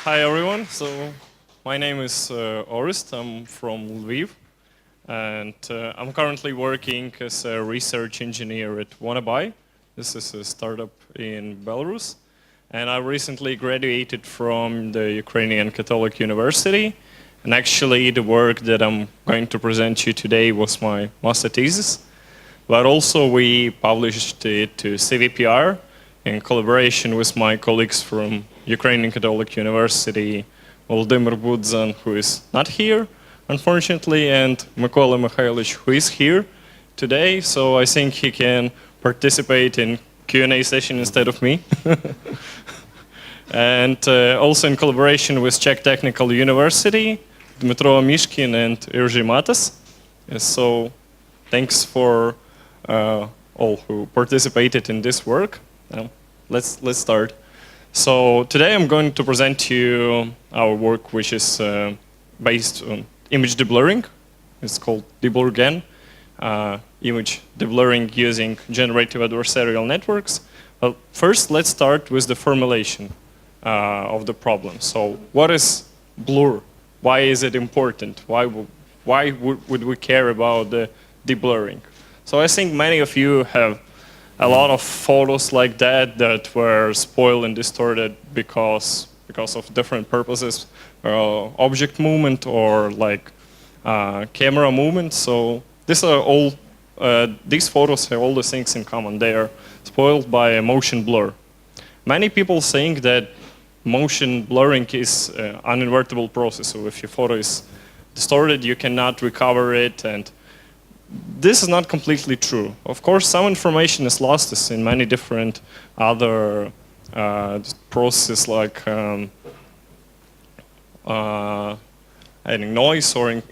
Hi everyone. So my name is Orest. I'm from Lviv, and I'm currently working as a research engineer at Wannaby. This is a startup in Belarus, and I recently graduated from the Ukrainian Catholic University. And actually, the work that I'm going to present you today was my master thesis. But also, we published it to CVPR in collaboration with my colleagues from Ukrainian Catholic University, Volodymyr Budzan, who is not here, unfortunately, and Mykola Mikhailovich, who is here today. So I think he can participate in Q&A session instead of me. And also in collaboration with Czech Technical University, Dmitro Mishkin and Irzy Matas. So thanks for all who participated in this work. Let's start. So today I'm going to present to you our work, which is based on image deblurring. It's called DeblurGAN, image deblurring using generative adversarial networks. Well, first, let's start with the formulation of the problem. So what is blur? Why is it important? Why would we care about the deblurring? So I think many of you have a lot of photos like that that were spoiled and distorted because of different purposes, object movement or like camera movement. So these photos have all the things in common. They are spoiled by a motion blur. Many people think that motion blurring is an invertible process. So if your photo is distorted, you cannot recover it, and this is not completely true. Of course, some information is lost in many different other processes, like adding noise or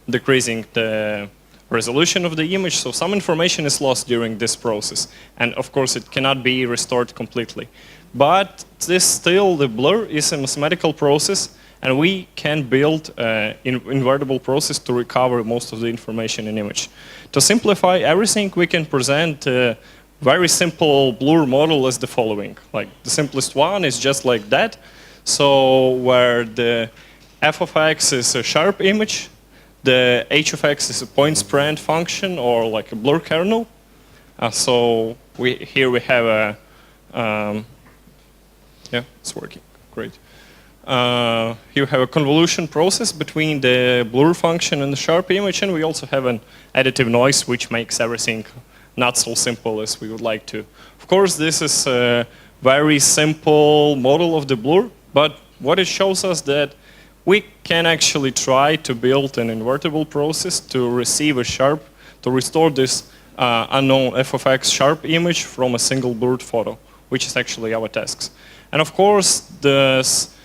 decreasing the resolution of the image. So some information is lost during this process, and of course, it cannot be restored completely. But the blur is a mathematical process, and we can build an invertible process to recover most of the information in image. To simplify everything, we can present a very simple blur model as the following. Like the simplest one is just like that. So where the f of x is a sharp image, the h of x is a point spread function or like a blur kernel. So here we have a, yeah, it's working, great. You have a convolution process between the blur function and the sharp image, and we also have an additive noise, which makes everything not so simple as we would like to. Of course, this is a very simple model of the blur, but what it shows us that we can actually try to build an invertible process to receive to restore this unknown f of x sharp image from a single blurred photo, which is actually our tasks. And of course, this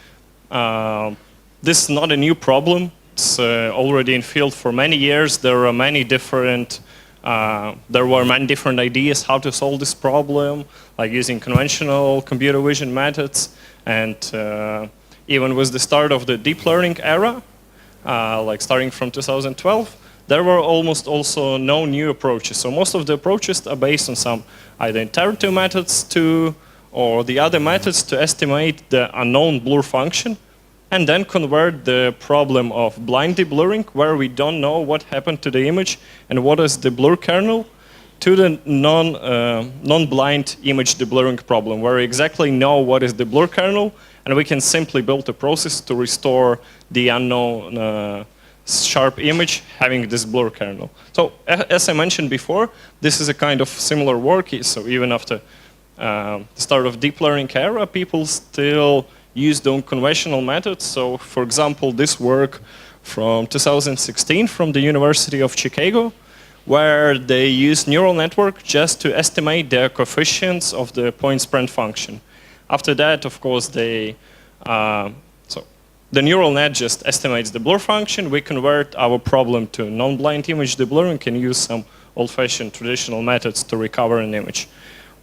is not a new problem. It's already in field for many years. There were many different ideas how to solve this problem, like using conventional computer vision methods. And even with the start of the deep learning era, like starting from 2012, there were almost also no new approaches. So most of the approaches are based on some either iterative methods or the other methods to estimate the unknown blur function, and then convert the problem of blind deblurring, where we don't know what happened to the image and what is the blur kernel, to the non-blind image deblurring problem, where we exactly know what is the blur kernel, and we can simply build a process to restore the unknown sharp image having this blur kernel. So as I mentioned before, this is a kind of similar work. So even after the start of deep learning era, people still use the conventional methods. So for example, this work from 2016 from the University of Chicago, where they use neural network just to estimate the coefficients of the point spread function. After that, of course, the neural net just estimates the blur function. We convert our problem to non-blind image deblurring and use some old-fashioned traditional methods to recover an image.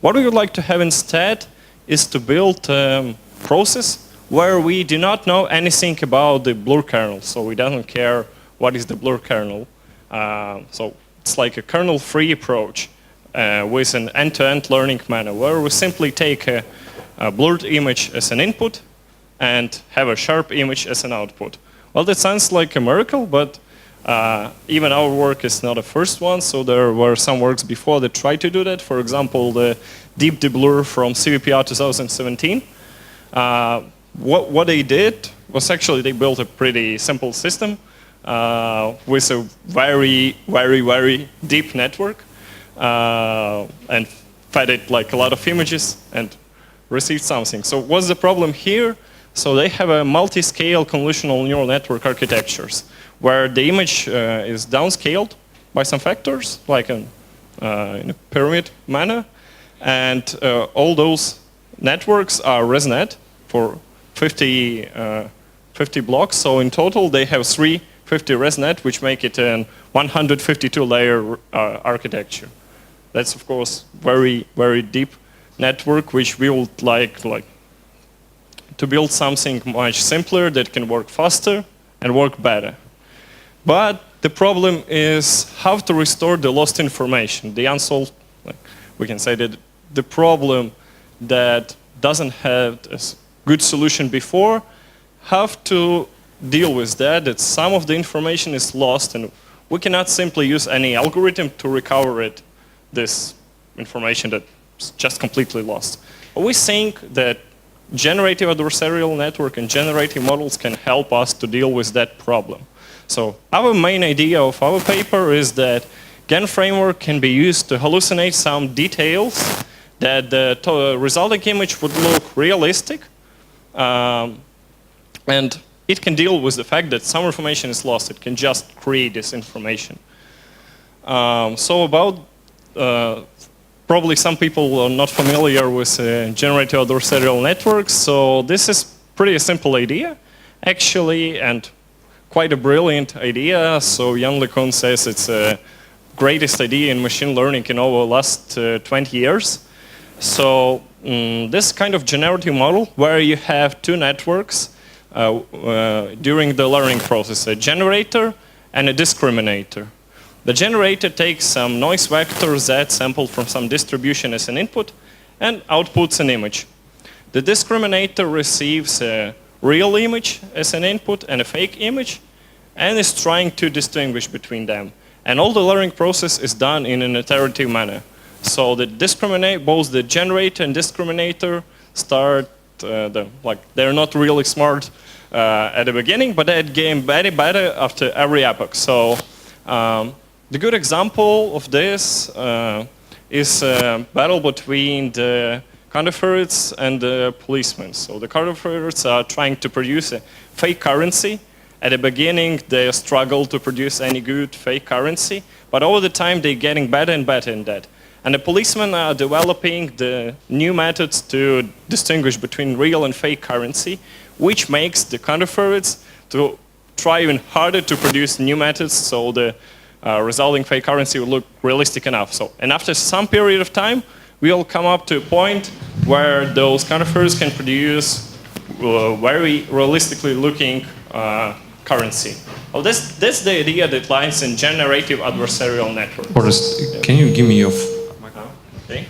What we would like to have instead is to build a process where we do not know anything about the blur kernel. So we don't care what is the blur kernel. So it's like a kernel-free approach with an end-to-end learning manner, where we simply take a blurred image as an input, and have a sharp image as an output. Well, that sounds like a miracle, but even our work is not the first one, so there were some works before that tried to do that. For example, the Deep Deblur from CVPR 2017. What they did was actually they built a pretty simple system with a very, very, very deep network and fed it like a lot of images and received something. So what's the problem here? So they have a multi-scale convolutional neural network architectures where the image is downscaled by some factors, like in a pyramid manner, and all those networks are ResNet for 50 blocks. So in total, they have 350 ResNet, which make it an 152-layer architecture. That's of course very, very deep network, which we would like to build something much simpler that can work faster and work better. But the problem is how to restore the lost information, the unsolved, we can say that the problem that doesn't have a good solution before, have to deal with that some of the information is lost and we cannot simply use any algorithm to recover it, this information that's just completely lost. But we think that generative adversarial network and generative models can help us to deal with that problem. So our main idea of our paper is that GAN framework can be used to hallucinate some details that the resulting image would look realistic, and it can deal with the fact that some information is lost. It can just create this information. So about probably some people are not familiar with generative adversarial networks, so this is pretty simple idea, actually, and quite a brilliant idea. So Jan LeCun says it's the greatest idea in machine learning in over the last 20 years. So this kind of generative model where you have two networks during the learning process, a generator and a discriminator. The generator takes some noise vector Z sampled from some distribution as an input and outputs an image. The discriminator receives a real image as an input and a fake image and is trying to distinguish between them. And all the learning process is done in an iterative manner. So both the generator and discriminator start, they're not really smart at the beginning, but they get better after every epoch. So the good example of this is a battle between the counterfeits and the policemen. So the counterfeits are trying to produce a fake currency. At the beginning, they struggle to produce any good fake currency, but over the time, they're getting better and better in that. And the policemen are developing the new methods to distinguish between real and fake currency, which makes the counterfeits to try even harder to produce new methods so the resulting fake currency will look realistic enough. And after some period of time, we'll come up to a point where those counterfeits can produce very realistically looking currency. Well, that's the idea that lies in generative adversarial networks. Orest, can you give me your okay.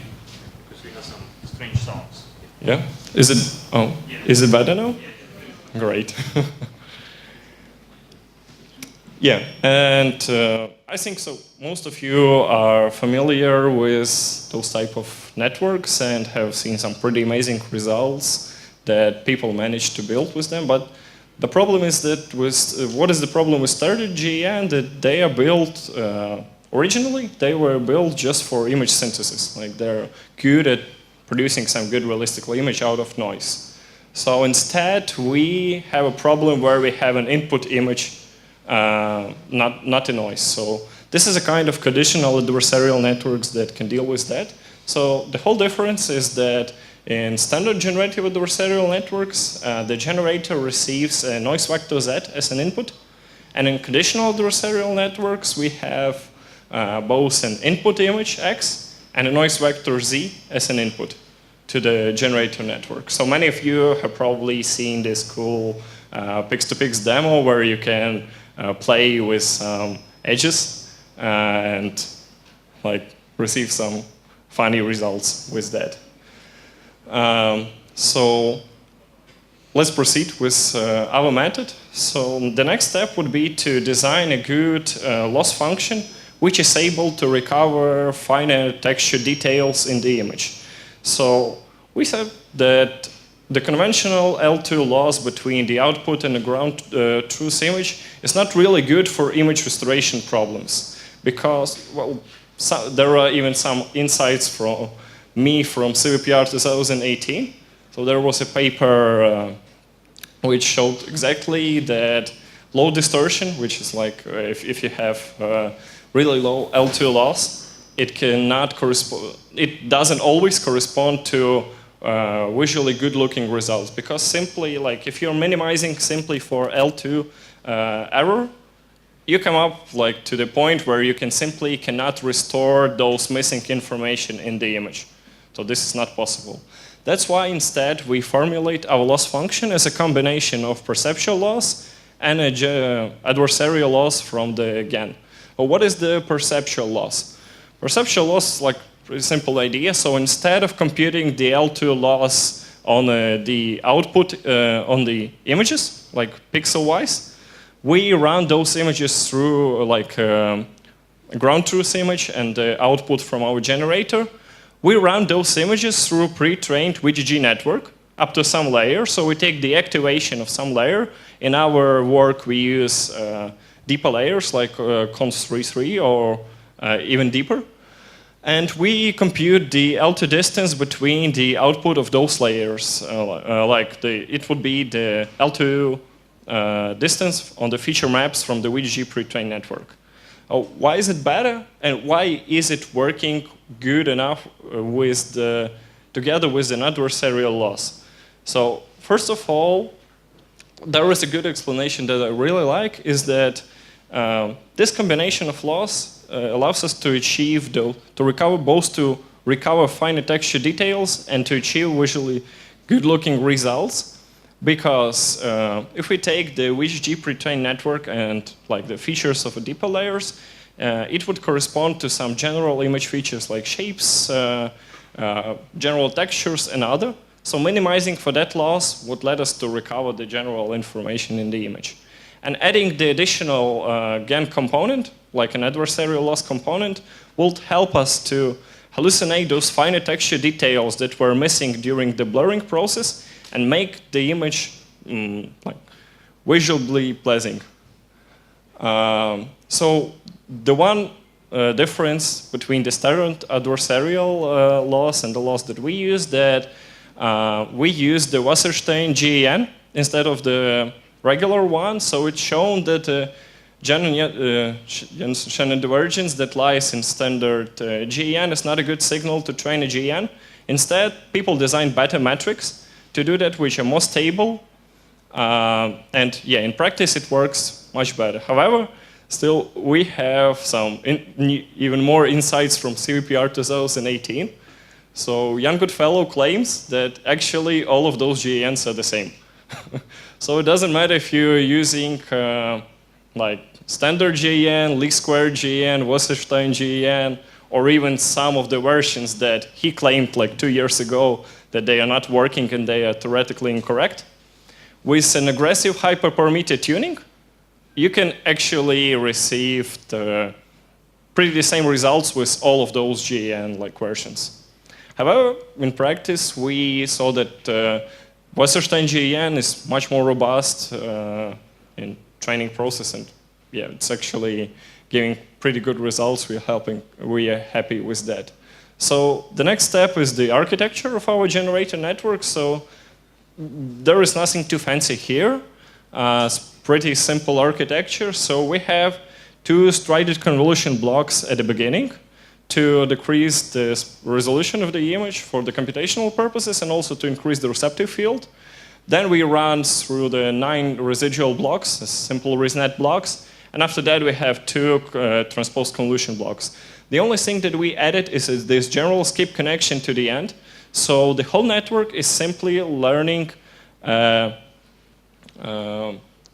Because we have some strange sounds. Yeah. Is it? Oh, yeah. Is it better now? Yeah. Great. Yeah, and I think so. Most of you are familiar with those type of networks and have seen some pretty amazing results that people managed to build with them. But the problem is that what is the problem with standard GAN? That they are built originally. They were built just for image synthesis. Like they're good at producing some good realistic image out of noise. So instead, we have a problem where we have an input image. Not a noise. So this is a kind of conditional adversarial networks that can deal with that. So the whole difference is that in standard generative adversarial networks, the generator receives a noise vector Z as an input. And in conditional adversarial networks, we have both an input image X and a noise vector Z as an input to the generator network. So many of you have probably seen this cool Pix2Pix demo where you can play with edges and receive some funny results with that. So let's proceed with our method. So the next step would be to design a good loss function which is able to recover finer texture details in the image. So we said that the conventional L2 loss between the output and the ground truth image is not really good for image restoration problems because, well, there are even some insights from me from CVPR 2018. So there was a paper which showed exactly that low distortion, which is like if you have really low L2 loss, it cannot correspond. It doesn't always correspond to visually good-looking results because simply, like if you're minimizing simply for L2 error, you come up like to the point where you simply cannot restore those missing information in the image. So this is not possible. That's why instead we formulate our loss function as a combination of perceptual loss and adversarial loss from the GAN. Well, what is the perceptual loss? Perceptual loss is like a pretty simple idea. So instead of computing the L2 loss on the output on the images, like pixel-wise, we run those images through like a ground truth image and the output from our generator. We run those images through pre-trained VGG network up to some layer. So we take the activation of some layer. In our work, we use deeper layers like cons33 or even deeper. And we compute the L2 distance between the output of those layers. It would be the L2 distance on the feature maps from the VGG pre-trained network. Why is it better, and why is it working good enough together with an adversarial loss? So first of all, there is a good explanation that I really like, is that this combination of loss allows us to achieve to recover finer texture details and to achieve visually good-looking results. Because if we take the VGG pre-trained network and like the features of the deeper layers, it would correspond to some general image features like shapes, general textures, and other. So minimizing for that loss would let us to recover the general information in the image. And adding the additional GAN component, like an adversarial loss component, will help us to hallucinate those finer texture details that were missing during the blurring process and make the image like visually pleasing. So the one difference between the standard adversarial loss and the loss that we use, that we use the Wasserstein GAN instead of the regular one. So it's shown that Shannon divergence that lies in standard GAN is not a good signal to train a GAN. Instead, people design better metrics to do that, which are more stable. And yeah, in practice, it works much better. However, still, we have some even more insights from CVPR 2018. So Jan Goodfellow claims that actually all of those GANs are the same. So it doesn't matter if you're using like standard GAN, least square GAN, Wasserstein GAN, or even some of the versions that he claimed like 2 years ago that they are not working and they are theoretically incorrect. With an aggressive hyperparameter tuning, you can actually receive the pretty the same results with all of those GAN-like versions. However, in practice, we saw that Wasserstein GAN is much more robust in training process, and yeah, it's actually giving pretty good results. We are happy with that. So the next step is the architecture of our generator network. So there is nothing too fancy here. It's pretty simple architecture. So we have two strided convolution blocks at the beginning to decrease the resolution of the image for the computational purposes and also to increase the receptive field. Then we run through the 9 residual blocks, simple ResNet blocks, and after that we have 2 transposed convolution blocks. The only thing that we added is this general skip connection to the end. So the whole network is simply learning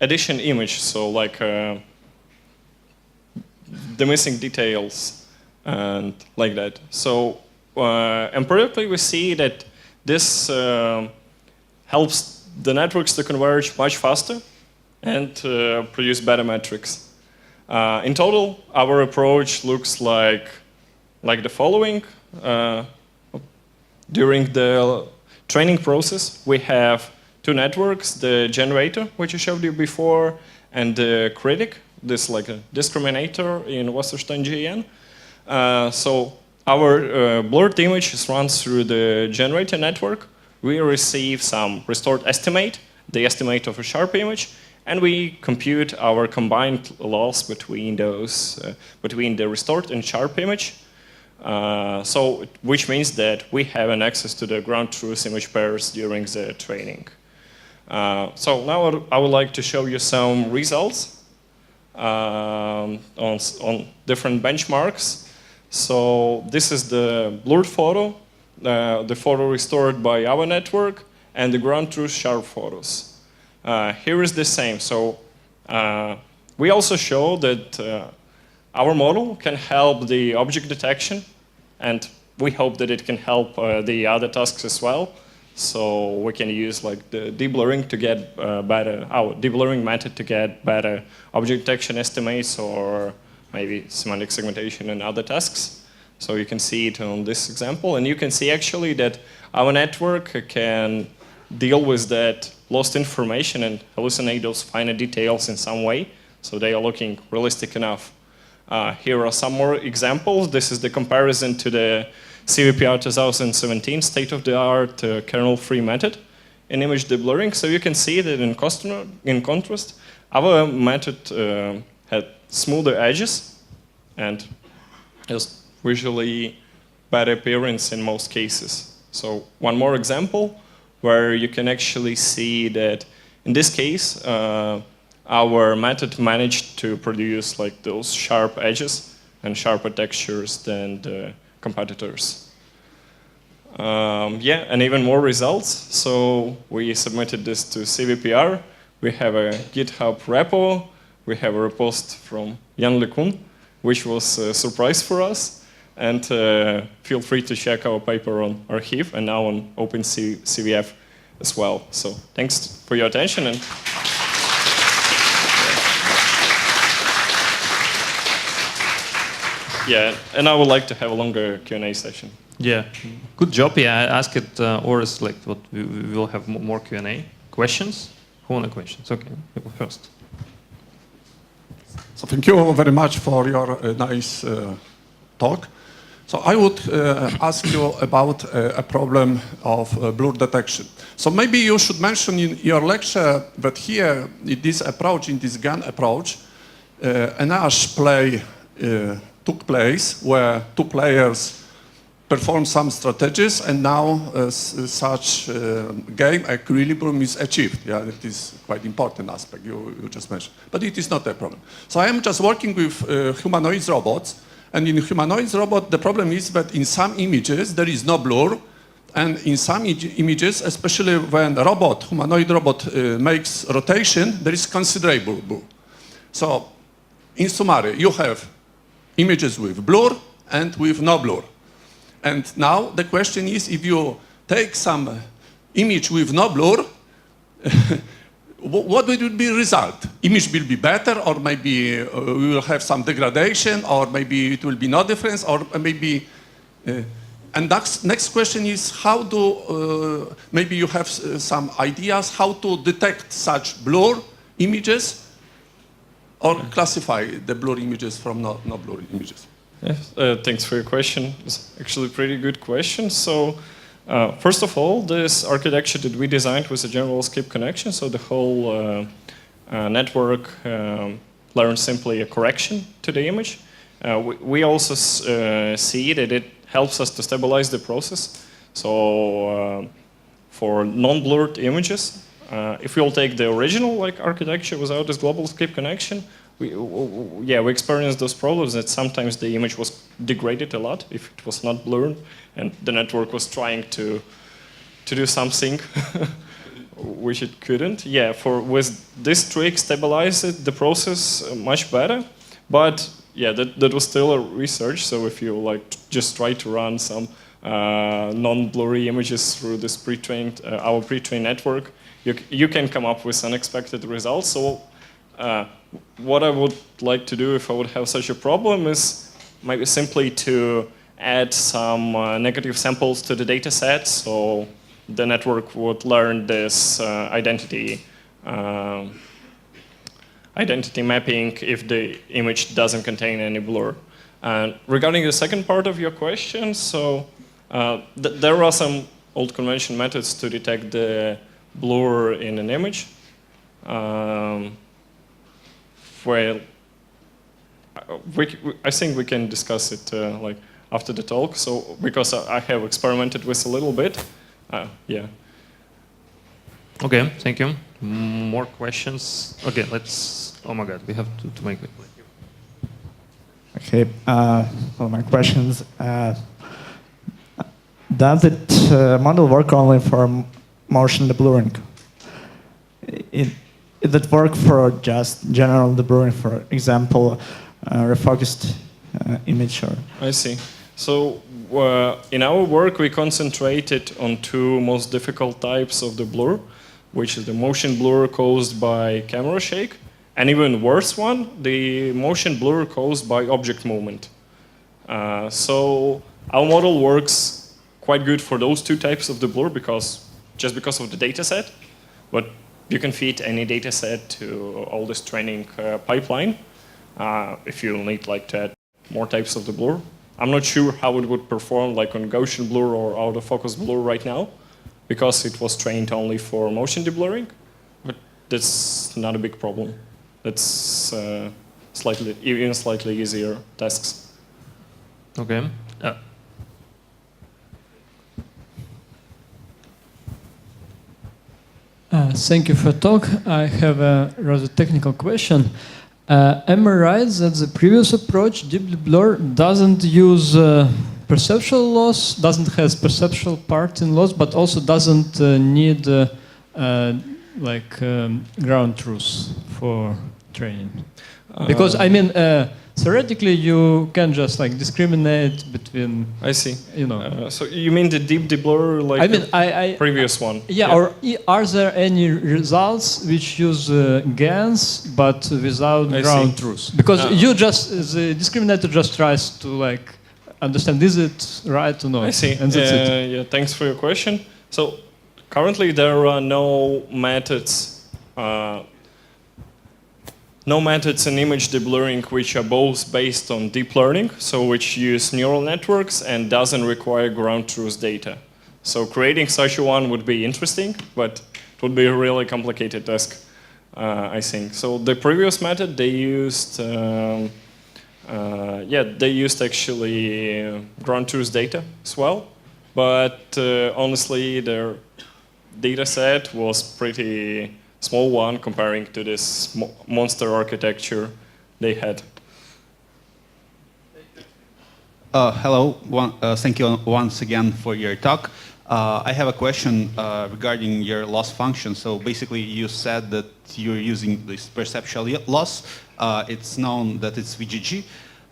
addition image, so like the missing details and like that. So empirically we see that this helps the networks to converge much faster and produce better metrics. In total, our approach looks like the following. During the training process, we have two networks, the generator, which I showed you before, and the critic, this like a discriminator in Wasserstein GN. So our blurred image is run through the generator network. We receive some restored estimate, the estimate of a sharp image, and we compute our combined loss between those, between the restored and sharp image. Which means that we have an access to the ground truth image pairs during the training. So now I would like to show you some results on different benchmarks. So this is the blurred photo, the photo restored by our network, and the ground truth sharp photos. Here is the same. So we also show that our model can help the object detection, and we hope that it can help the other tasks as well. So we can use like the deblurring to get better, our deblurring method to get better object detection estimates, or maybe semantic segmentation and other tasks. So you can see it on this example, and you can see actually that our network can deal with that lost information and hallucinate those finer details in some way, so they are looking realistic enough. Here are some more examples. This is the comparison to the CVPR 2017 state-of-the-art kernel-free method in image deblurring. So you can see that in contrast, our method had smoother edges and just visually better appearance in most cases. So one more example where you can actually see that in this case, our method managed to produce like those sharp edges and sharper textures than the competitors. Yeah, and even more results. So we submitted this to CVPR. We have a GitHub repo. We have a repost from Jan LeCun, which was a surprise for us. And feel free to check our paper on Archive and now on OpenCVF as well. So thanks for your attention. And yeah, and I would like to have a longer Q&A session. Yeah, good job. Yeah, I asked it, Orest, like, what we will have more Q&A. Questions? Who want questions? Okay, you go first. So thank you very much for your nice talk. So I would ask you about a problem of blur detection. So maybe you should mention in your lecture that here, in this approach, in this GAN approach, an Ash play took place where two players performed some strategies, and now such game equilibrium is achieved. Yeah, it is quite important aspect you just mentioned. But it is not a problem. So I am just working with humanoid robots, and in humanoid robot the problem is that in some images there is no blur, and in some images, especially when a robot, humanoid robot makes rotation, there is considerable blur. So in summary, you have images with blur and with no blur. And now the question is, if you take some image with no blur, what will be the result? Image will be better, or maybe we will have some degradation, or maybe it will be no difference, or maybe... and next question is, how do, maybe you have some ideas how to detect such blur images, or classify the blur images from no blur images? Yes, thanks for your question. It's actually a pretty good question. So first of all, this architecture that we designed was a general skip connection. So the whole network learns simply a correction to the image. We also see that it helps us to stabilize the process. So for non-blurred images, if we'll take the original architecture without this global skip connection, we experienced those problems that sometimes the image was degraded a lot if it was not blurred, and the network was trying to do something which it couldn't. Yeah, with this trick, stabilize it, the process much better. But yeah, that was still a research. So if you just try to run some non-blurry images through this pre-trained, our pre-trained network, you can come up with unexpected results. So what I would like to do if I would have such a problem is maybe simply to add some negative samples to the data set, so the network would learn this identity mapping if the image doesn't contain any blur. And regarding the second part of your question, so there are some old convention methods to detect the blur in an image. Well, I think we can discuss it like after the talk. So because I have experimented with a little bit, yeah. Okay, thank you. More questions? Okay, let's. Oh my God, we have to make it. Okay, well, my questions. Does it model work only for motion deblurring? Does it work for just general deblurring, for example, refocused image? Or? I see. So in our work, we concentrated on two most difficult types of the blur, which is the motion blur caused by camera shake, and even worse one, the motion blur caused by object movement. So our model works quite good for those two types of the blur just because of the data set, but you can feed any data set to all this training pipeline if you need like to add more types of the blur. I'm not sure how it would perform like on Gaussian blur or out of focus blur right now, because it was trained only for motion deblurring, but that's not a big problem. That's even slightly easier tasks. Okay. Thank you for the talk. I have a rather technical question. Am I right that the previous approach, deep blur, doesn't use perceptual loss, doesn't have perceptual part in loss, but also doesn't need ground truth for training? Because I mean, theoretically, you can just like discriminate between. I see. You know. So you mean the deep deblur, like I mean, previous one? Yeah, or are there any results which use GANs but without ground truth? Because the discriminator just tries to like understand, is it right or not? I see. And that's it. Yeah, thanks for your question. So currently there are no methods in image deblurring which are both based on deep learning, so which use neural networks and doesn't require ground truth data. So creating such a one would be interesting, but it would be a really complicated task, I think. So the previous method, they used actually ground truth data as well, but honestly their data set was pretty small one comparing to this monster architecture they had. Hello, thank you once again for your talk. I have a question regarding your loss function. So basically you said that you're using this perceptual loss. It's known that it's VGG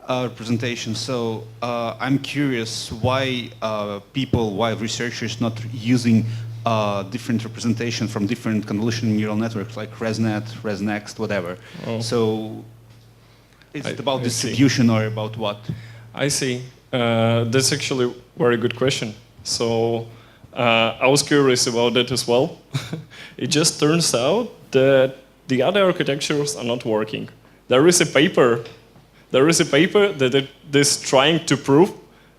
representation. So I'm curious why why researchers not using different representation from different convolutional neural networks like ResNet, ResNext, whatever. Oh. So is it about distribution or about what? I see. That's actually a very good question. So I was curious about that as well. It just turns out that the other architectures are not working. There is a paper that is trying to prove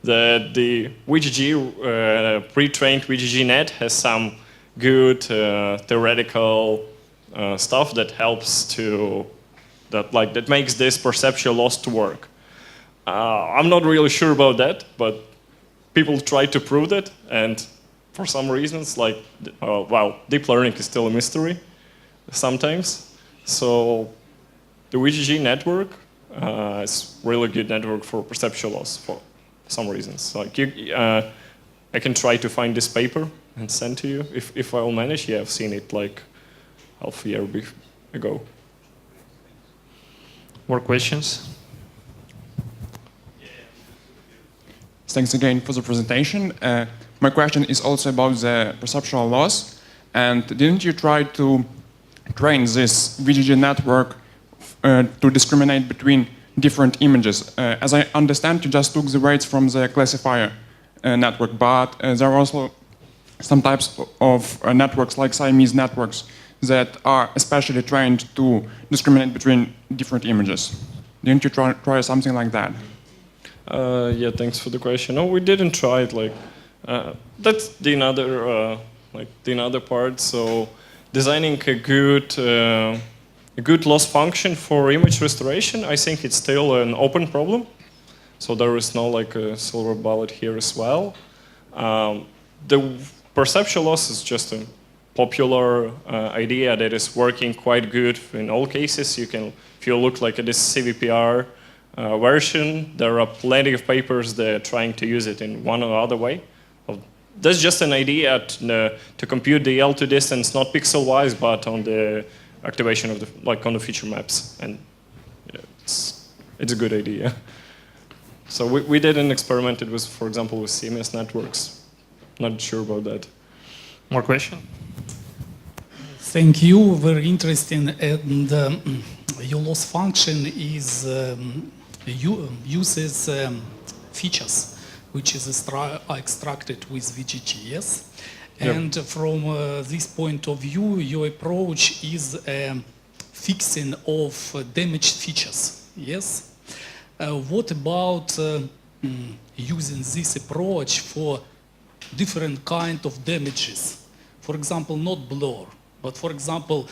that the VGG, pre-trained VGG net has some good theoretical stuff that helps that makes this perceptual loss to work. I'm not really sure about that, but people try to prove that, and for some reasons, deep learning is still a mystery sometimes. So the VGG network is really good network for perceptual loss for some reasons. Like I can try to find this paper and send to you if I will manage. Yeah, I've seen it like half a year ago. More questions? Thanks again for the presentation. My question is also about the perceptual loss. And didn't you try to train this VGG network to discriminate between different images? As I understand, you just took the weights from the classifier network, but there are also some types of networks like Siamese networks that are especially trained to discriminate between different images. Didn't you try something like that? Yeah, thanks for the question. No, we didn't try it. Like that's the another part. So designing a good loss function for image restoration, I think it's still an open problem. So there is no like a silver bullet here as well. The perceptual loss is just a popular idea that is working quite good in all cases. You can, if you look like at this CVPR version, there are plenty of papers that are trying to use it in one or other way. That's just an idea to compute the L2 distance, not pixel-wise, but on the activation of the on the feature maps, and yeah, it's a good idea. So we did an experiment. It was, for example, with CMS networks. Not sure about that. More question? Thank you. Very interesting. And your loss function is uses features which is extracted with VGG, yes? Yep. And from this point of view, your approach is fixing of damaged features, yes? What about using this approach for different kind of damages? For example, not blur, but for example,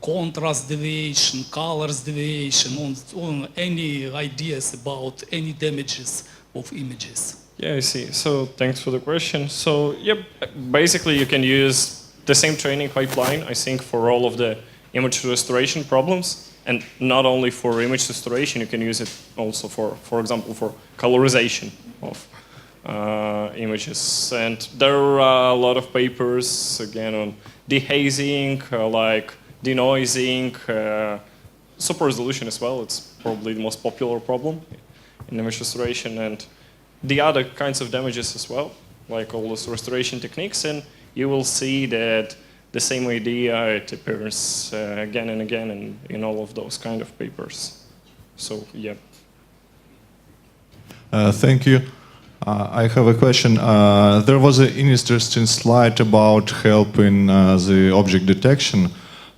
contrast deviation, colors deviation, on any ideas about any damages of images? Yeah, I see. So thanks for the question. So yeah, basically you can use the same training pipeline, I think, for all of the image restoration problems. And not only for image restoration, you can use it also for example, for colorization of images. And there are a lot of papers, again, on dehazing, like denoising, super resolution as well. It's probably the most popular problem in image restoration. And the other kinds of damages as well, like all those restoration techniques, and you will see that the same idea, it appears again and again in all of those kind of papers. So, yeah. Thank you. I have a question. There was an interesting slide about helping the object detection.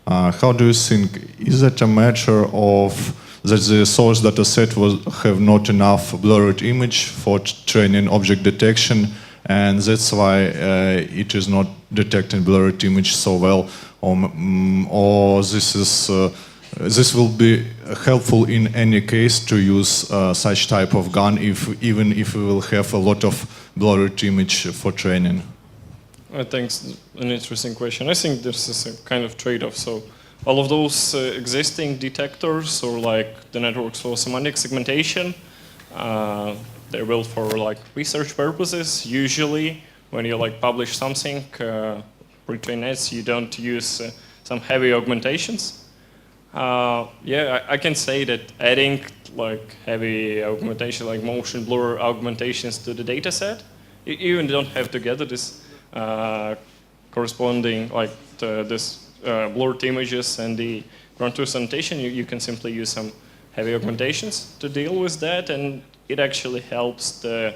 How do you think, is it a matter of that the source data set have not enough blurred image for training object detection, and that's why it is not detecting blurred image so well, or this will be helpful in any case to use such type of GAN even if we will have a lot of blurred image for training? I think it's an interesting question. I think this is a kind of trade-off. So all of those existing detectors, or like the networks for semantic segmentation, they're built for like research purposes. Usually, when you like publish something pre-trained nets, you don't use some heavy augmentations. Yeah, I can say that adding like heavy augmentation, like motion blur augmentations to the data set, you even don't have to gather this corresponding like this blurred images and the ground truth annotation. You can simply use some heavy augmentations to deal with that, and it actually helps the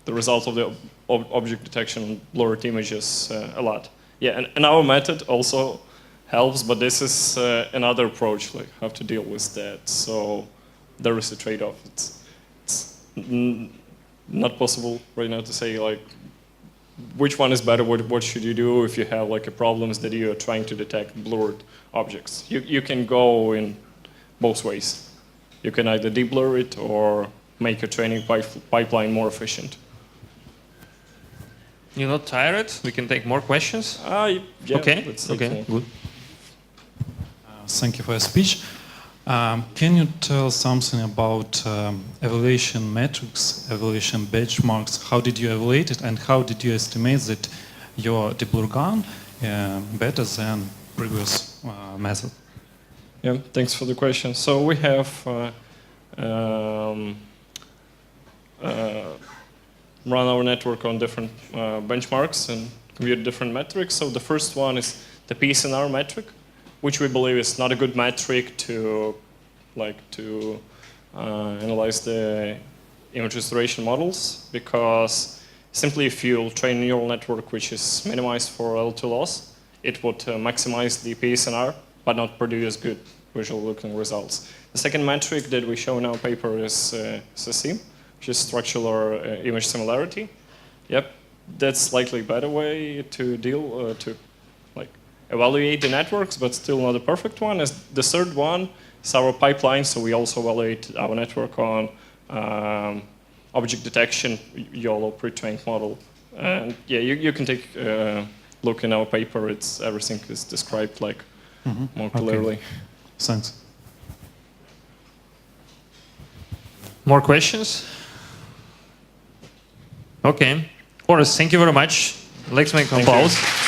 result of the object detection on blurred images a lot. Yeah, and our method also helps, but this is another approach, like how to deal with that. So there is a trade-off. It's not possible right now to say like which one is better, what should you do if you have like a problems that you are trying to detect blurred objects. You can go in both ways. You can either deblur it or make your training pipeline more efficient. You're not tired? We can take more questions? Yeah, okay, okay, good. Thank you for your speech. Can you tell something about evaluation metrics, evaluation benchmarks? How did you evaluate it, and how did you estimate that your DeblurGAN better than previous method? Yeah, thanks for the question. So we have run our network on different benchmarks and compute different metrics. So the first one is the PSNR metric, which we believe is not a good metric to analyze the image restoration models, because simply if you train a neural network which is minimized for L2 loss, it would maximize the PSNR but not produce good visual looking results. The second metric that we show in our paper is SSIM, which is structural image similarity. Yep, that's slightly better way to deal to evaluate the networks, but still not a perfect one. As the third one is our pipeline, so we also evaluate our network on object detection, YOLO pre-trained model. And yeah, you can take a look in our paper. Everything is described more clearly. Okay. Thanks. More questions? Okay. Orest, thank you very much. Let's make applause.